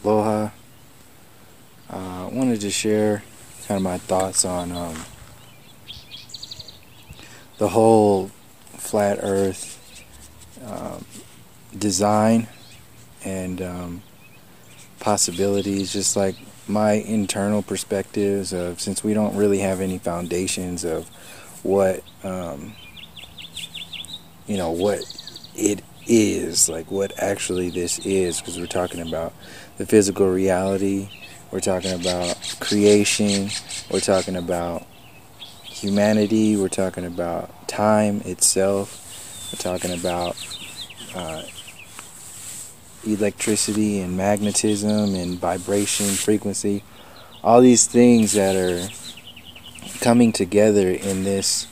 Aloha. I wanted to share kind of my thoughts on the whole flat earth design and possibilities, just like my internal perspectives of, since we don't really have any foundations of what what it is, like what actually this is, because we're talking about the physical reality, we're talking about creation, we're talking about humanity, we're talking about time itself, we're talking about electricity and magnetism and vibration, frequency, all these things that are coming together in this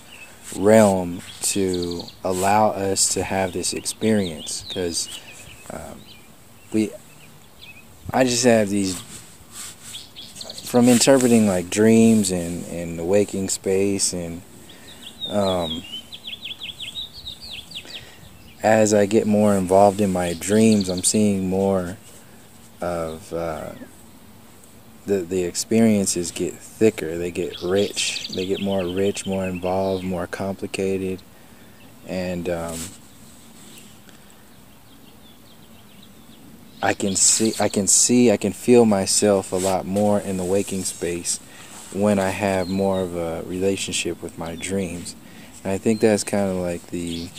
realm to allow us to have this experience. Because I just have these, from interpreting like dreams and the waking space, and as I get more involved in my dreams, I'm seeing more of the experiences get thicker, they get rich, more involved, more complicated, and I can feel myself a lot more in the waking space when I have more of a relationship with my dreams. And I think that's kind of like the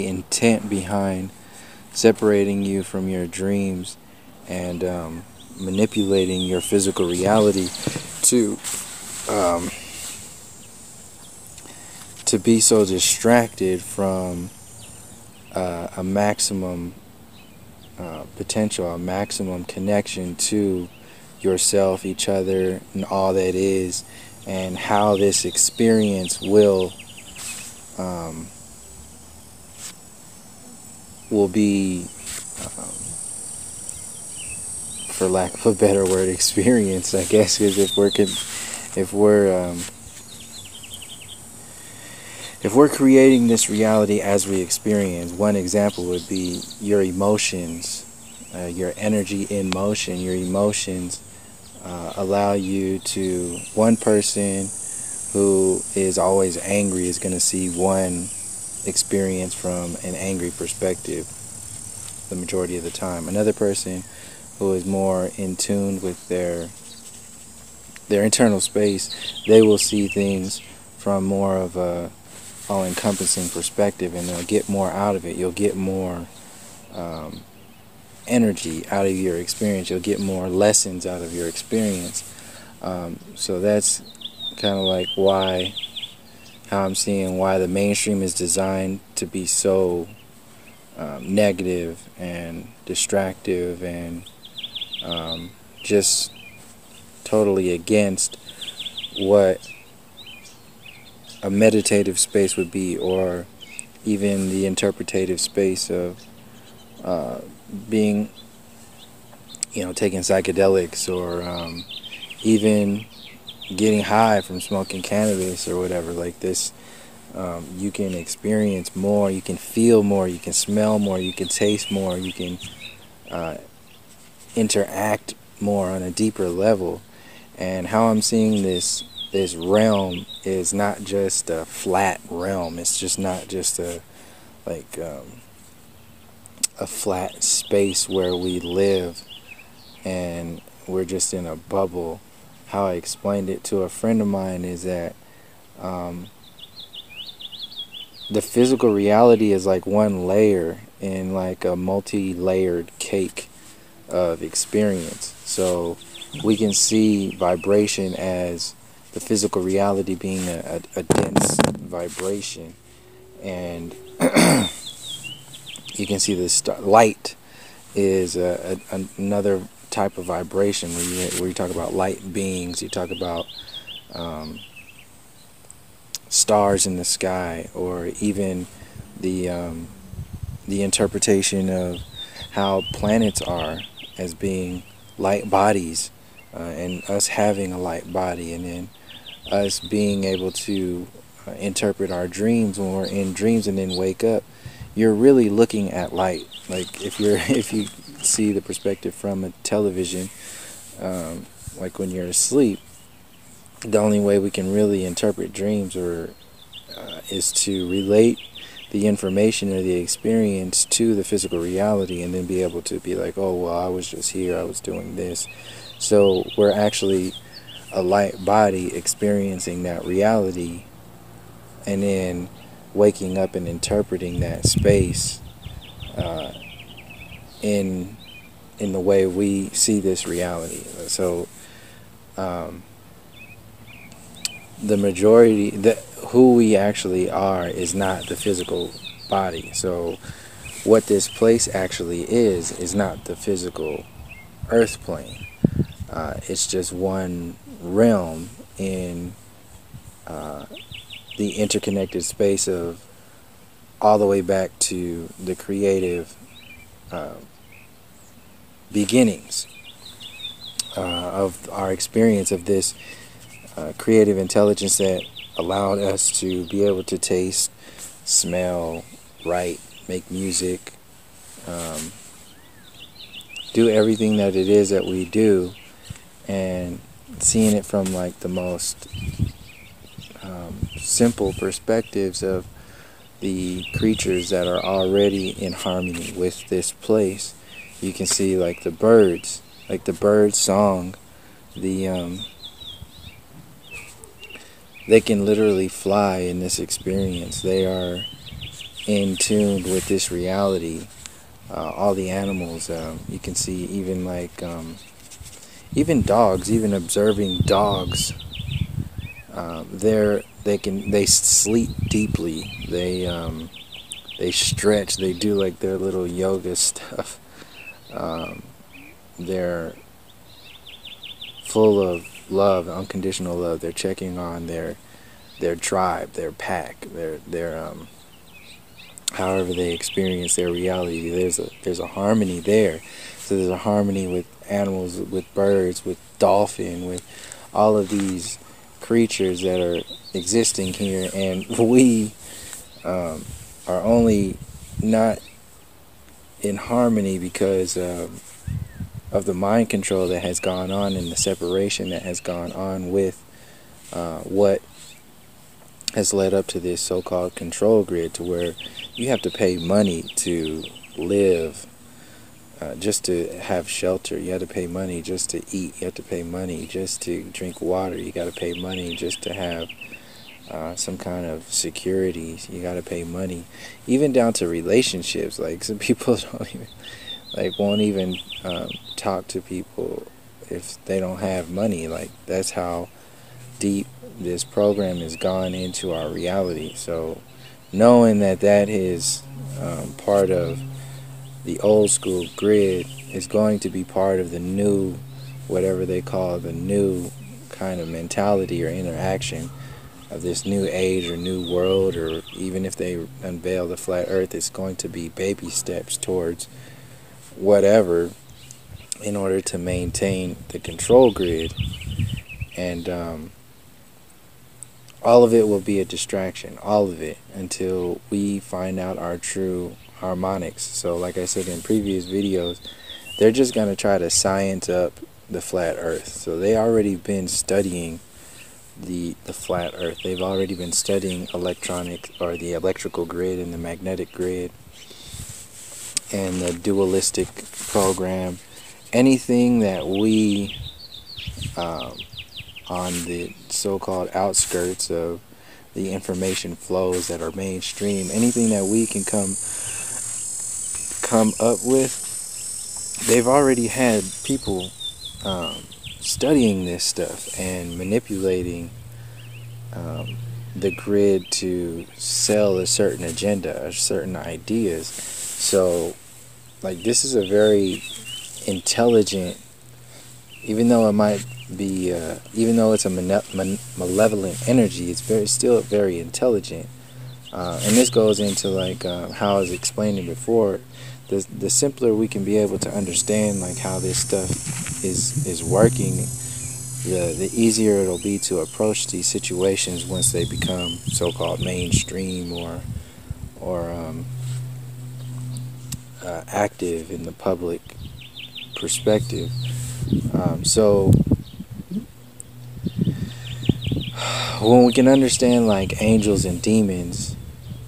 intent behind separating you from your dreams and manipulating your physical reality to be so distracted from a maximum potential, a maximum connection to yourself, each other, and all that is, and how this experience will be, for lack of a better word, experience, I guess. Because if we're creating this reality as we experience, one example would be your emotions, your energy in motion. Your emotions allow you to, one person who is always angry is going to see one experience from an angry perspective the majority of the time. Another person who is more in tune with their internal space, they will see things from more of a all-encompassing perspective, and they'll get more out of it. You'll get more energy out of your experience. You'll get more lessons out of your experience. So that's kind of like how I'm seeing why the mainstream is designed to be so negative and distractive and just totally against what a meditative space would be, or even the interpretative space of being, taking psychedelics, or even getting high from smoking cannabis or whatever like this. You can experience more, you can feel more, you can smell more, you can taste more, you can interact more on a deeper level. And how I'm seeing this realm is not just a flat realm. It's just not just a flat space where we live and we're just in a bubble. How I explained it to a friend of mine is that the physical reality is like one layer in like a multi-layered cake of experience. So we can see vibration as the physical reality being a dense vibration, and you can see this light is another type of vibration where you talk about light beings, you talk about stars in the sky, or even the interpretation of how planets are as being light bodies, and us having a light body, and then us being able to interpret our dreams when we're in dreams and then wake up. You're really looking at light. Like if you see the perspective from a television, like when you're asleep, the only way we can really interpret dreams is to relate the information or the experience to the physical reality, and then be able to be like, oh, well, I was just here, I was doing this. So we're actually a light body experiencing that reality, and then waking up and interpreting that space in the way we see this reality. So the majority, who we actually are is not the physical body. So what this place actually is not the physical earth plane. It's just one realm in the interconnected space of all the way back to the creative beginnings of our experience of this creative intelligence that allowed us to be able to taste, smell, write, make music, do everything that it is that we do, and seeing it from like the most simple perspectives of the creatures that are already in harmony with this place. You can see like the birds song, they can literally fly in this experience. They are in tune with this reality. All the animals, you can see even like even dogs, even observing dogs, they sleep deeply. They stretch. They do like their little yoga stuff. They're full of love, unconditional love. They're checking on their tribe, their pack, their however they experience their reality. There's a harmony there. So there's a harmony with animals, with birds, with dolphin, with all of these creatures that are existing here, and we are only not in harmony because of the mind control that has gone on and the separation that has gone on with what has led up to this so-called control grid, to where you have to pay money to live, just to have shelter. You have to pay money just to eat. You have to pay money just to drink water. You got to pay money just to have some kind of security. You got to pay money, even down to relationships. Like some people won't even talk to people if they don't have money. Like that's how deep this program has gone into our reality. So knowing that is part of the old school grid is going to be part of the new, whatever they call the new kind of mentality or interaction of this new age or new world, or even if they unveil the flat earth, it's going to be baby steps towards whatever in order to maintain the control grid. And all of it will be a distraction, all of it, until we find out our true harmonics. So like I said in previous videos, they're just going to try to science up the flat earth. So they already been studying the flat earth. They've already been studying electronic, or the electrical grid and the magnetic grid and the dualistic program. Anything that we on the so-called outskirts of the information flows that are mainstream, anything that we can come up with, they've already had people studying this stuff and manipulating the grid to sell a certain agenda or certain ideas. So like this is a very intelligent, even though it might be even though it's a malevolent energy, it's still very intelligent. And this goes into like how I was explaining before. The simpler we can be able to understand like how this stuff is working, the easier it'll be to approach these situations once they become so-called mainstream or active in the public perspective. So when we can understand like angels and demons,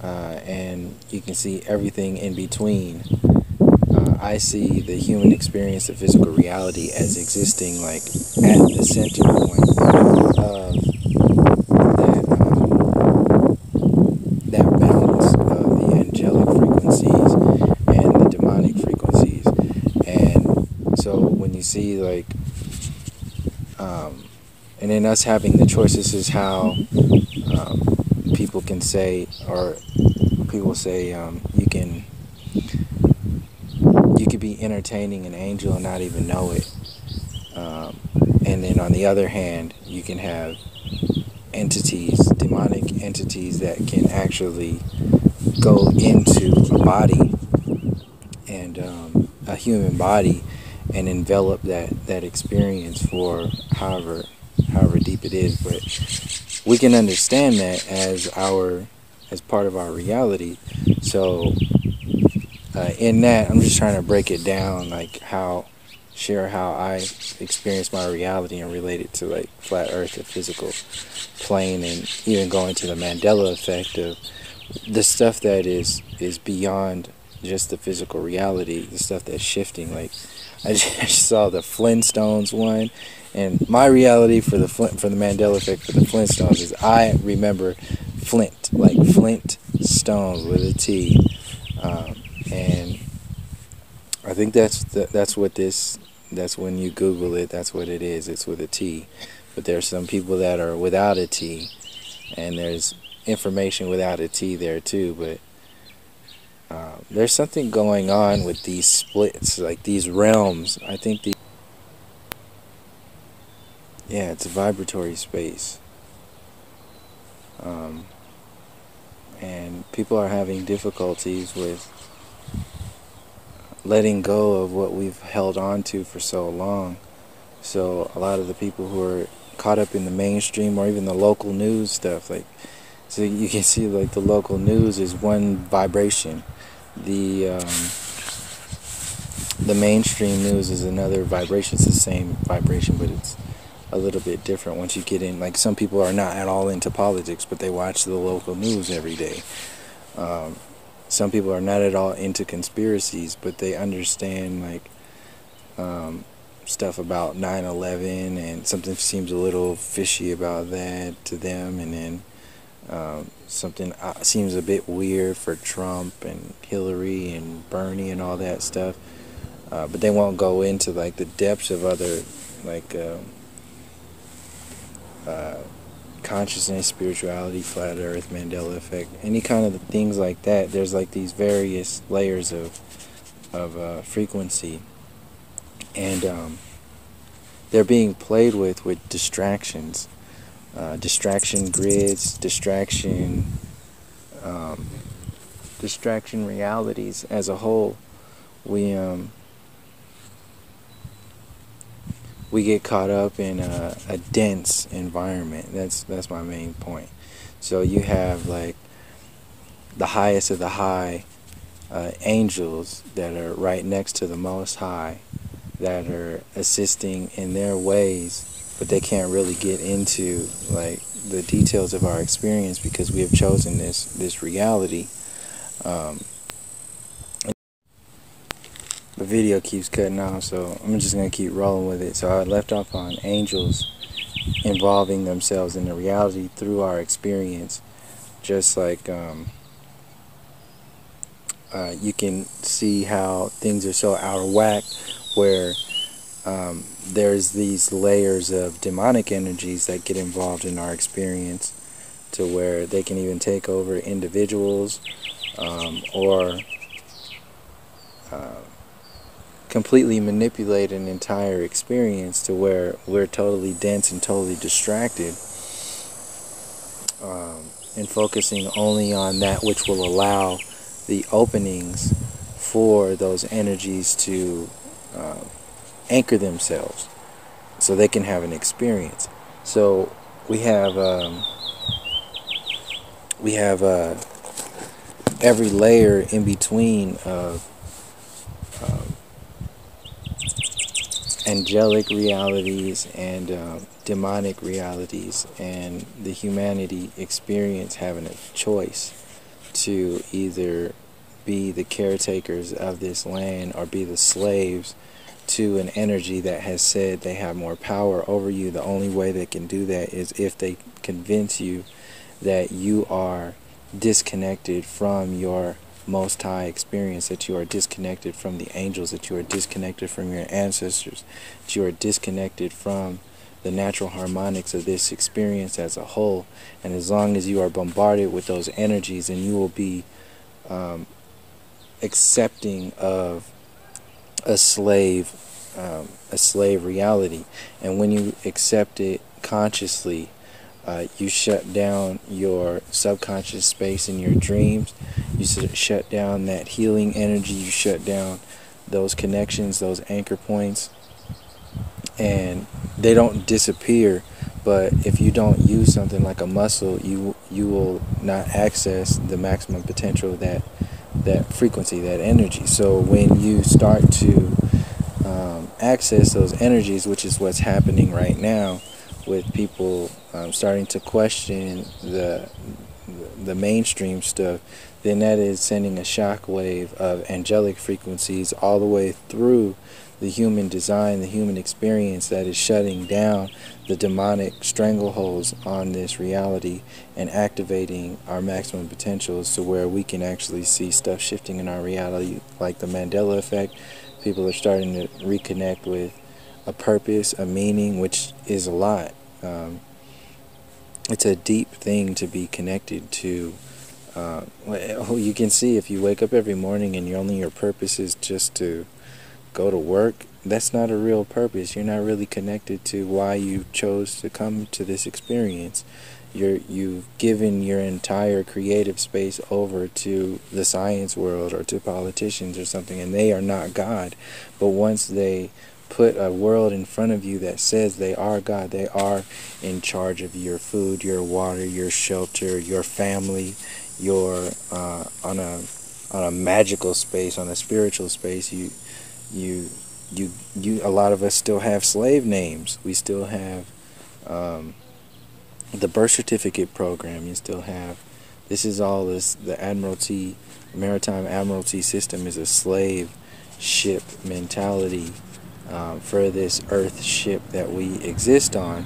and you can see everything in between, I see the human experience of physical reality as existing like at the center point of that balance of the angelic frequencies and the demonic frequencies. And so when you see like and then us having the choice, this is how people can say, or people say, you could be entertaining an angel and not even know it. And then on the other hand, you can have entities, demonic entities that can actually go into a body and a human body and envelop that experience for however deep it is. But we can understand that as part of our reality. So in that, I'm just trying to break it down, like share how I experience my reality and relate it to like flat earth, the physical plane, and even going to the Mandela Effect of the stuff that is beyond just the physical reality, the stuff that's shifting. Like I just saw the Flintstones one, and my reality for the Mandela Effect for the Flintstones is I remember Flint, like Flint Stones with a T, and I think that's when you Google it, that's what it is. It's with a T, but there's some people that are without a T, and there's information without a T there too. But there's something going on with these splits, like these realms. I think it's a vibratory space, and people are having difficulties with letting go of what we've held on to for so long. So a lot of the people who are caught up in the mainstream or even the local news stuff, like, so you can see like the local news is one vibration, the mainstream news is another vibration. It's the same vibration, but it's a little bit different once you get in. Like some people are not at all into politics, but they watch the local news every day. Some people are not at all into conspiracies, but they understand like stuff about 9/11, and something seems a little fishy about that to them, and then something seems a bit weird for Trump and Hillary and Bernie and all that stuff, but they won't go into like the depths of other like consciousness, spirituality, flat earth, Mandela Effect, any kind of things like that. There's like these various layers of frequency, and they're being played with distractions, distraction grids, distraction realities as a whole. We get caught up in a dense environment. That's my main point. So you have like the highest of the high angels that are right next to the Most High, that are assisting in their ways, but they can't really get into like the details of our experience because we have chosen this reality. The video keeps cutting off, so I'm just going to keep rolling with it. So I left off on angels involving themselves in the reality through our experience. Just like you can see how things are so out of whack, where there's these layers of demonic energies that get involved in our experience, to where they can even take over individuals, or completely manipulate an entire experience to where we're totally dense and totally distracted, and focusing only on that which will allow the openings for those energies to anchor themselves so they can have an experience. So we have every layer in between of angelic realities and demonic realities, and the humanity experience having a choice to either be the caretakers of this land or be the slaves to an energy that has said they have more power over you. The only way they can do that is if they convince you that you are disconnected from your most high experience, that you are disconnected from the angels, that you are disconnected from your ancestors, that you are disconnected from the natural harmonics of this experience as a whole. And as long as you are bombarded with those energies, then you will be accepting of a slave reality. And when you accept it consciously, you shut down your subconscious space in your dreams. You shut down that healing energy. You shut down those connections, those anchor points, and they don't disappear. But if you don't use something like a muscle, you will not access the maximum potential of that frequency, that energy. So when you start to access those energies, which is what's happening right now, with people starting to question the mainstream stuff, then that is sending a shockwave of angelic frequencies all the way through the human design, the human experience, that is shutting down the demonic strangleholds on this reality and activating our maximum potentials to where we can actually see stuff shifting in our reality, like the Mandela Effect. People are starting to reconnect with a purpose, a meaning, which is a lot. It's a deep thing to be connected to. You can see if you wake up every morning and your purpose is just to go to work, that's not a real purpose. You're not really connected to why you chose to come to this experience. You've given your entire creative space over to the science world or to politicians or something, and they are not God. But once they put a world in front of you that says they are God, they are in charge of your food, your water, your shelter, your family, your on a magical space, on a spiritual space, you a lot of us still have slave names. We still have the birth certificate program. You still have, this is all this, the admiralty, maritime admiralty system is a slave ship mentality for this earth ship that we exist on.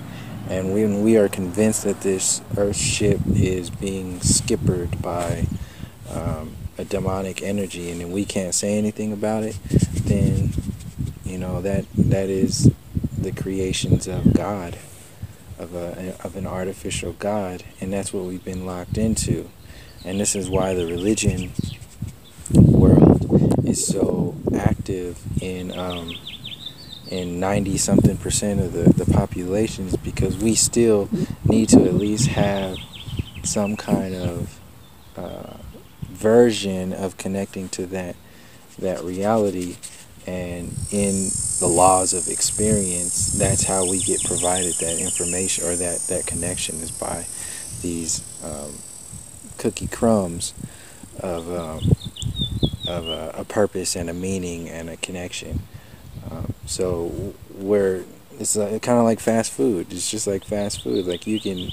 And when we are convinced that this earth ship is being skippered by a demonic energy, and then we can't say anything about it, then that is the creations of God, of an artificial God, and that's what we've been locked into. And this is why the religion world is so active in 90-something% of the populations, because we still need to at least have some kind of version of connecting to that reality. And in the laws of experience, that's how we get provided that information, or that connection, is by these cookie crumbs of a purpose and a meaning and a connection. So it's kind of like fast food. It's just like fast food. Like you can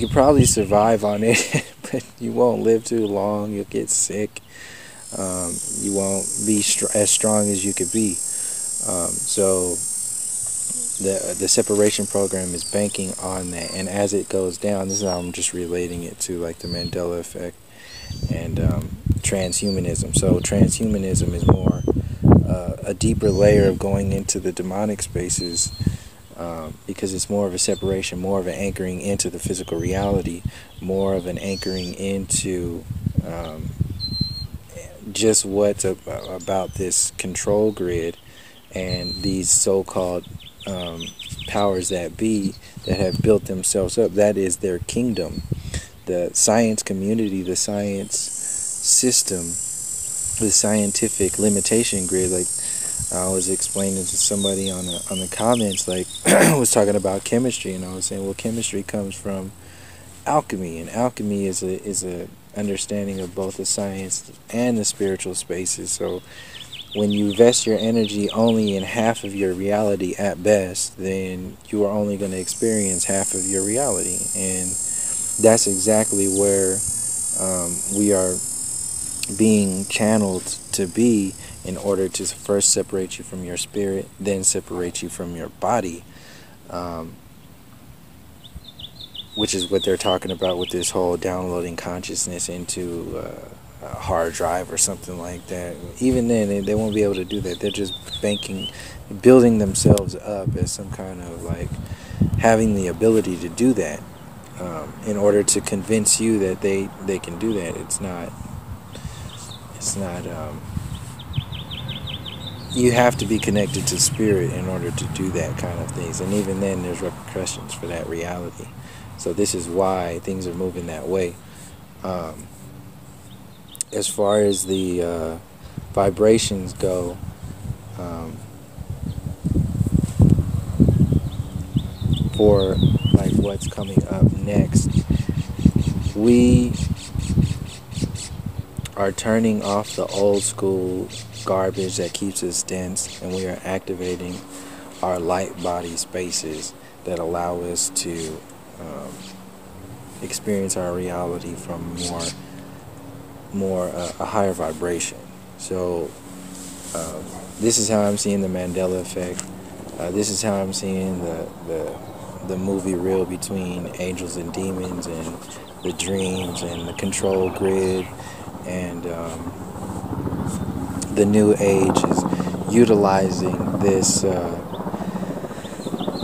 probably survive on it, but you won't live too long. You'll get sick. You won't be as strong as you could be. So the separation program is banking on that, and as it goes down, this is how I'm just relating it to like the Mandela Effect and transhumanism. So transhumanism is more a deeper layer of going into the demonic spaces, because it's more of a separation, more of an anchoring into the physical reality, more of an anchoring into just what's about this control grid and these so-called powers that be that have built themselves up. That is their kingdom. The science community, the science system, the scientific limitation grid. Like I was explaining to somebody on the comments, like I was talking about chemistry, and I was saying, well, chemistry comes from alchemy, and alchemy is a understanding of both the science and the spiritual spaces. So when you invest your energy only in half of your reality at best, then you are only going to experience half of your reality. And that's exactly where we are being channeled to be, in order to first separate you from your spirit, then separate you from your body, which is what they're talking about with this whole downloading consciousness into a hard drive or something like that. Even then, they won't be able to do that. They're just building themselves up as some kind of like having the ability to do that, in order to convince you that they can do that. It's not. You have to be connected to spirit in order to do that kind of things, and even then, there's repercussions for that reality. So this is why things are moving that way. As far as the vibrations go, for like what's coming up next, we are turning off the old school garbage that keeps us dense, and we are activating our light body spaces that allow us to experience our reality from a higher vibration. So this is how I'm seeing the Mandela Effect. This is how I'm seeing the movie reel between angels and demons, and the dreams, and the control grid, and the new age is utilizing this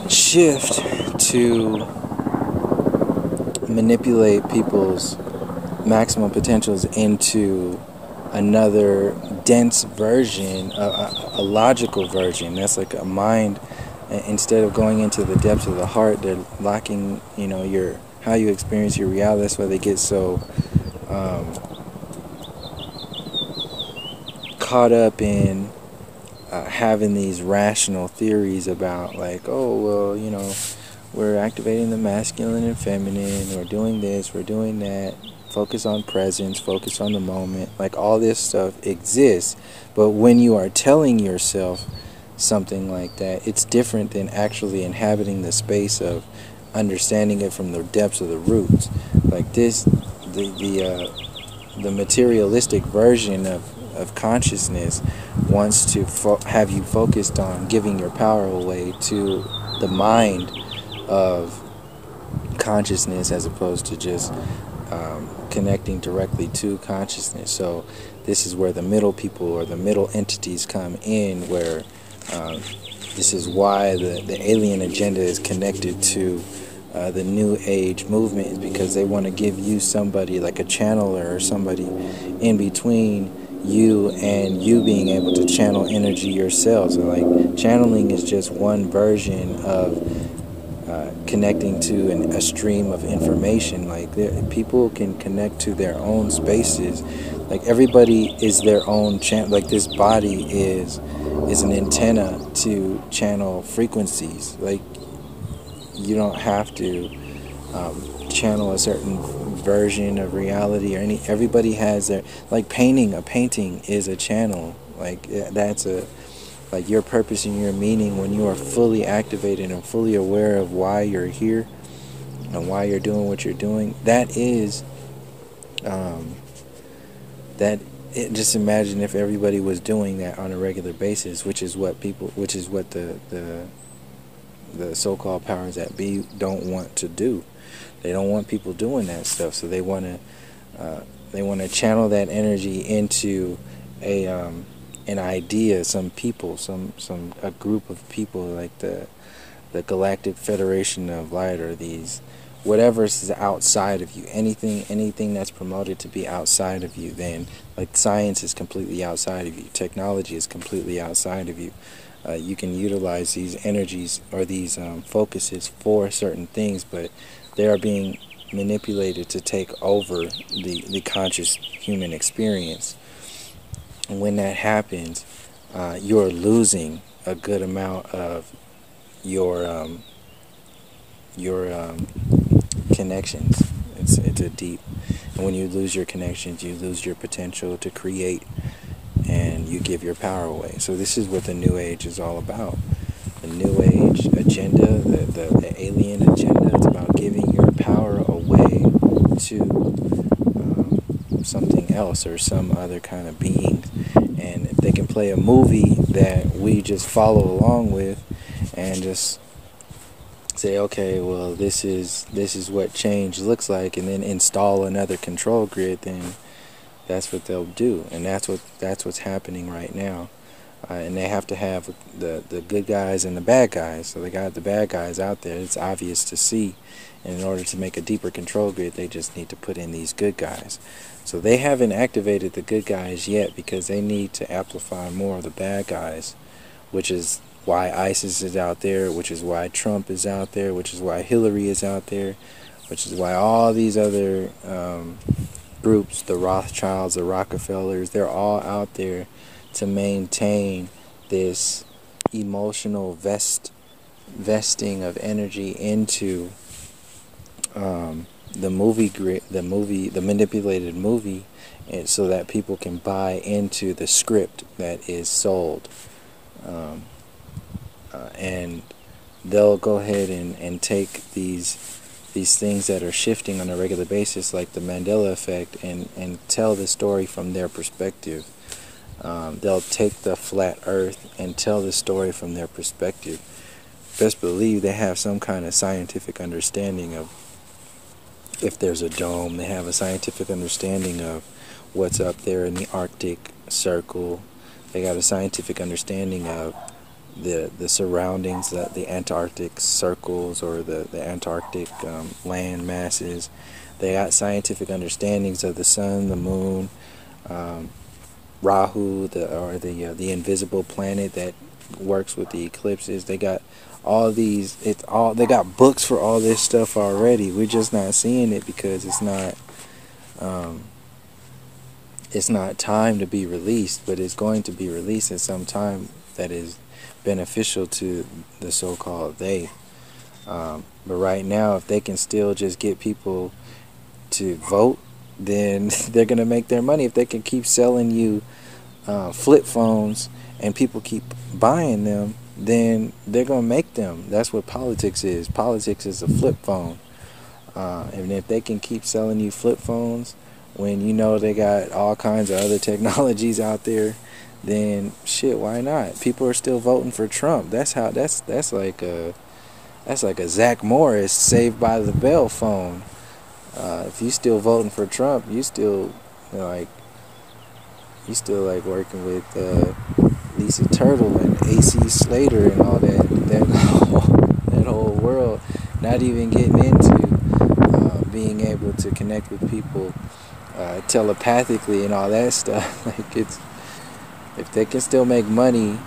shift to manipulate people's maximum potentials into another dense version, a logical version. That's like a mind. Instead of going into the depths of the heart, they're locking, how you experience your reality. That's why they get so caught up in having these rational theories about, like, oh, well, we're activating the masculine and feminine, we're doing this, we're doing that, focus on presence, focus on the moment. Like, all this stuff exists, but when you are telling yourself something like that, it's different than actually inhabiting the space of understanding it from the depths of the roots. Like this, the materialistic version of consciousness wants to have you focused on giving your power away to the mind of consciousness, as opposed to just connecting directly to consciousness. So this is where the middle people or the middle entities come in, where this is why the alien agenda is connected to the New Age movement, is because they want to give you somebody like a channeler, or somebody in between you and you being able to channel energy yourself. So like, channeling is just one version of connecting to a stream of information. Like, people can connect to their own spaces. Like, everybody is their own like, this body is an antenna to channel frequencies. Like, you don't have to channel a certain version of reality or everybody has their, like, a painting is a channel. Like, that's like your purpose and your meaning. When you are fully activated and fully aware of why you're here and why you're doing what you're doing, that is just imagine if everybody was doing that on a regular basis, which is what the so-called powers that be don't want to do. They don't want people doing that stuff, so they want to channel that energy into an idea, some people, a group of people, like the Galactic Federation of Light, or these whatever is outside of you. Anything that's promoted to be outside of you, then, like, science is completely outside of you, technology is completely outside of you. You can utilize these energies or these focuses for certain things, but they are being manipulated to take over the conscious human experience. And when that happens, you're losing a good amount of your connections. It's a deep, and when you lose your connections, you lose your potential to create and you give your power away. So this is what the New Age is all about. The New Age agenda, the alien agenda, it's about giving your power away to something else or some other kind of being. And if they can play a movie that we just follow along with and just say, okay, well, this is what change looks like, and then install another control grid, then that's what they'll do. And that's what's happening right now. And they have to have the good guys and the bad guys. So they got the bad guys out there. It's obvious to see. And in order to make a deeper control grid, they just need to put in these good guys. So they haven't activated the good guys yet because they need to amplify more of the bad guys, which is why ISIS is out there, which is why Trump is out there, which is why Hillary is out there, which is why all these other groups, the Rothschilds, the Rockefellers, they're all out there to maintain this emotional vesting of energy into the manipulated movie, and so that people can buy into the script that is sold. And they'll go ahead and take these things that are shifting on a regular basis, like the Mandela Effect, and tell the story from their perspective. They'll take the flat earth and tell the story from their perspective. Best believe they have some kind of scientific understanding of if there's a dome. They have a scientific understanding of what's up there in the Arctic Circle. They got a scientific understanding of the surroundings, the Antarctic circles or the Antarctic land masses. They got scientific understandings of the sun, the moon, Rahu, the invisible planet that works with the eclipses. They got all these. They got books for all this stuff already. We're just not seeing it because it's not time to be released, but it's going to be released at some time that is beneficial to the so-called they. But right now, if they can still just get people to vote, then they're going to make their money. If they can keep selling you flip phones and people keep buying them, then they're going to make them. That's what politics is. Politics is a flip phone. And if they can keep selling you flip phones when you know they got all kinds of other technologies out there, then shit, why not? People are still voting for Trump. That's like a Zach Morris Saved by the Bell phone. If you still voting for Trump, you still like working with Lisa Turtle and AC Slater and all that whole world. Not even getting into being able to connect with people telepathically and all that stuff. Like, it's, if they can still make money,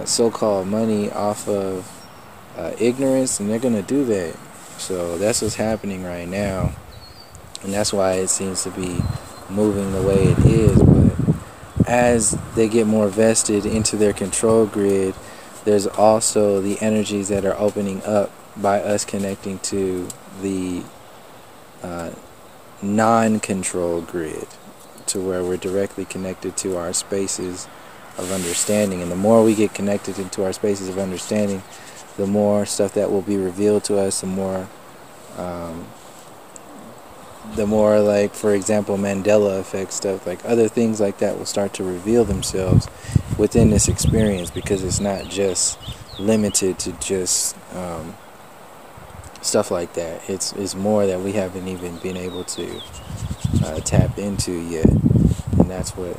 so-called money, off of ignorance, and they're gonna do that. So that's what's happening right now, and that's why it seems to be moving the way it is. But as they get more vested into their control grid, there's also the energies that are opening up by us connecting to the non-control grid, to where we're directly connected to our spaces of understanding. And the more we get connected into our spaces of understanding, the more stuff that will be revealed to us, the more like, for example, Mandela Effect stuff, like other things like that will start to reveal themselves within this experience, because it's not just limited to just stuff like that. It's more that we haven't even been able to tap into yet, and that's what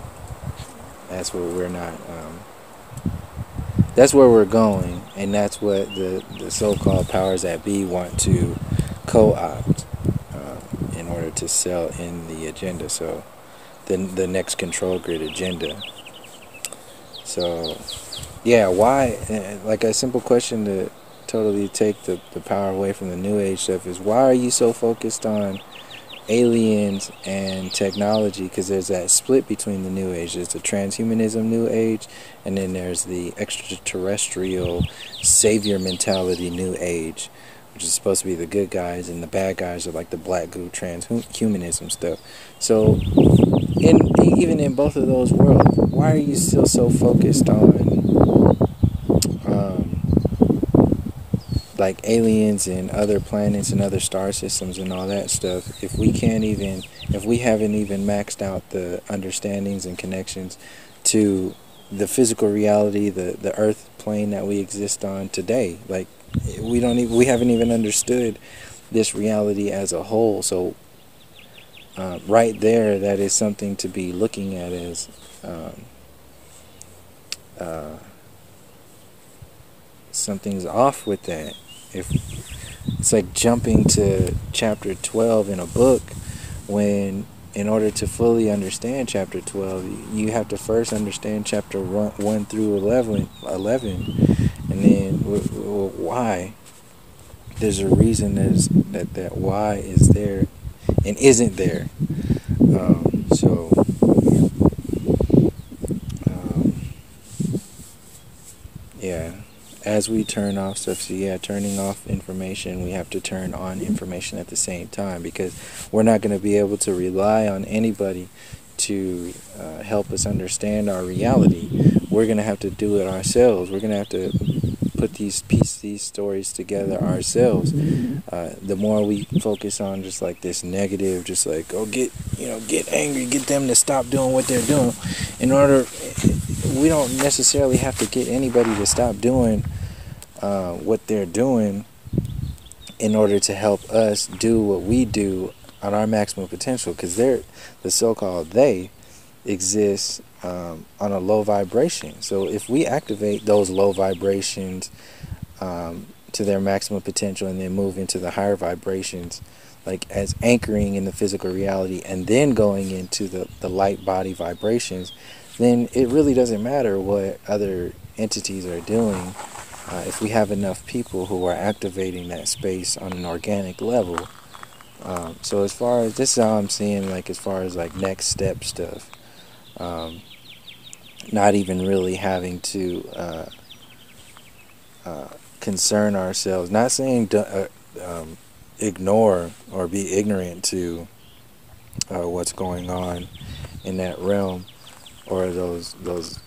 we're not. That's where we're going, and that's what the so-called powers that be want to co-opt in order to sell in the agenda. So the next control grid agenda. So yeah, why? Like, a simple question to totally take the power away from the New Age stuff is, why are you so focused on aliens and technology? Because there's that split between the New Age. There's the Transhumanism New Age, and then there's the extraterrestrial savior mentality New Age, which is supposed to be the good guys, and the bad guys are like the black goo transhumanism stuff. So even in both of those worlds, why are you still so focused on like aliens and other planets and other star systems and all that stuff, if we haven't even maxed out the understandings and connections to the physical reality, the earth plane that we exist on today? Like, we haven't even understood this reality as a whole. So right there, that is something to be looking at as something's off with that. If it's like jumping to chapter 12 in a book, when in order to fully understand chapter 12, you have to first understand chapter 1 through 11, and then why. There's a reason that why is there and isn't there. Yeah, as we turn off stuff, so yeah, turning off information, we have to turn on information at the same time, because we're not going to be able to rely on anybody to help us understand our reality. We're going to have to do it ourselves. We're going to have to put these stories together ourselves. The more we focus on just like this negative, just like, oh, get angry, get them to stop doing what they're doing. We don't necessarily have to get anybody to stop doing what they're doing in order to help us do what we do on our maximum potential, because the so-called they exists on a low vibration. So if we activate those low vibrations to their maximum potential and then move into the higher vibrations, like as anchoring in the physical reality and then going into the light body vibrations, then it really doesn't matter what other entities are doing if we have enough people who are activating that space on an organic level. So as far as this is how I'm seeing, like, as far as like next step stuff, not even really having to concern ourselves, not saying ignore or be ignorant to what's going on in that realm, or with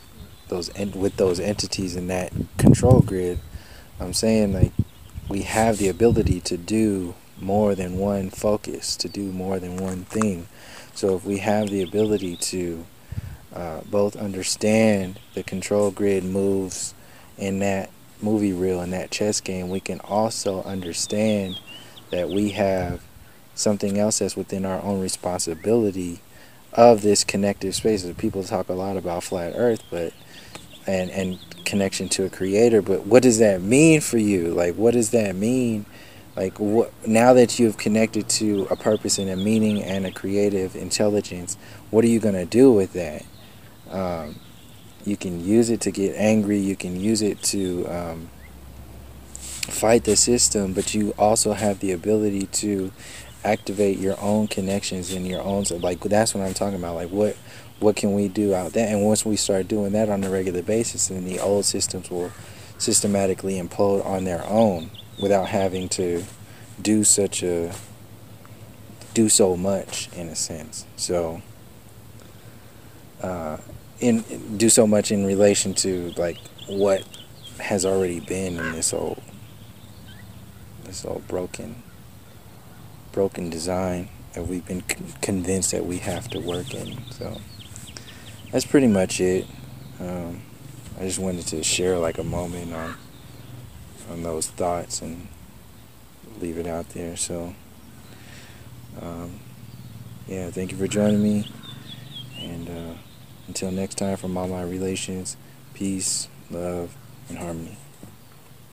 those entities in that control grid. I'm saying, like, we have the ability to do more than one focus, to do more than one thing. So if we have the ability to both understand the control grid moves in that movie reel, in that chess game, we can also understand that we have something else that's within our own responsibility of this connective space. People talk a lot about flat earth, but and connection to a creator, but what does that mean for you? Like, what does that mean? Like, now that you've connected to a purpose and a meaning and a creative intelligence, what are you going to do with that? You can use it to get angry, you can use it to fight the system, but you also have the ability to activate your own connections in your own. So, like, that's what I'm talking about. Like, what can we do out there? And once we start doing that on a regular basis, then the old systems will systematically implode on their own without having to do so much, in a sense. So do so much in relation to, like, what has already been in this old broken design that we've been convinced that we have to work in. So that's pretty much it. I just wanted to share, like, a moment on those thoughts and leave it out there. So yeah, thank you for joining me, and until next time, from all my relations, peace, love, and harmony.